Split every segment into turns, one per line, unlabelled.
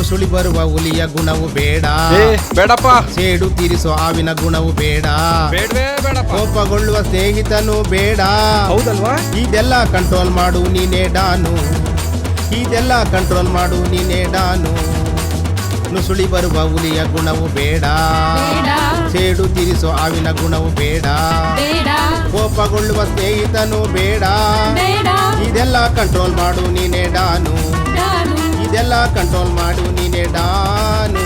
ನುಸುಳಿ ಬರುವ ಹುಲಿಯ ಗುಣವು ಬೇಡ,
ಬೇಡಪ್ಪ.
ಸೇಡು ತೀರಿಸೋ ಹಾವಿನ ಗುಣವು ಬೇಡ,
ಬೇಡವೇ ಬೇಡಪ್ಪ.
ಕೋಪಗೊಳ್ಳುವ ಸ್ನೇಹಿತನು ಬೇಡ.
ಹೌದಲ್ವಾ?
ಇದೆಲ್ಲ ಕಂಟ್ರೋಲ್ ಮಾಡು ನೀನೇ ಡಾನು, ಇದೆಲ್ಲ ಕಂಟ್ರೋಲ್ ಮಾಡು ನೀನೇ ಡಾನು. ನುಸುಳಿ ಬರುವ ಹುಲಿಯ ಗುಣವು ಬೇಡ, ಸೇಡು ತೀರಿಸೋ ಹಾವಿನ ಗುಣವು ಬೇಡ, ಕೋಪಗೊಳ್ಳುವ ಸ್ನೇಹಿತನು ಬೇಡ. ಇದೆಲ್ಲ ಕಂಟ್ರೋಲ್ ಮಾಡು ನೀನೇ ಡಾನು, ಇದೆಲ್ಲ ಕಂಟ್ರೋಲ್ ಮಾಡು ನೀನೇ ಡಾನು.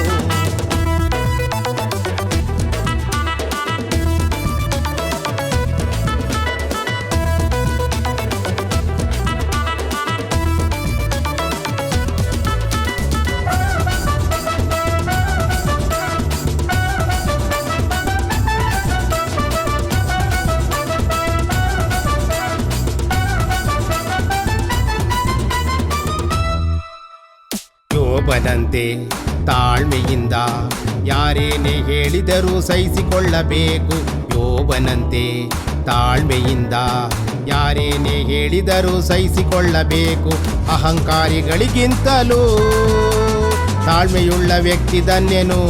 ಯೋಬನಂತೆ ತಾಳ್ಮೆಯಿಂದ ಯಾರೇನೇ ಹೇಳಿದರೂ ಸಹಿಸಿಕೊಳ್ಳಬೇಕು. ಯೋಬನಂತೆ ತಾಳ್ಮೆಯಿಂದ ಯಾರೇನೇ ಹೇಳಿದರೂ ಸಹಿಸಿಕೊಳ್ಳಬೇಕು. ಅಹಂಕಾರಿಗಳಿಗಿಂತಲೂ ತಾಳ್ಮೆಯುಳ್ಳ ವ್ಯಕ್ತಿ ಧನ್ಯನು,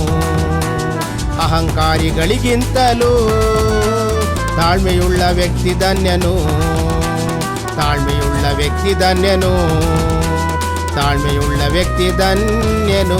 ಅಹಂಕಾರಿಗಳಿಗಿಂತಲೂ ತಾಳ್ಮೆಯುಳ್ಳ ವ್ಯಕ್ತಿ ಧನ್ಯನು, ತಾಳ್ಮೆಯುಳ್ಳ ವ್ಯಕ್ತಿ ಧನ್ಯನು, ತಾಳ್ಮೆಯುಳ್ಳ ವ್ಯಕ್ತಿ ಧನ್ಯನು.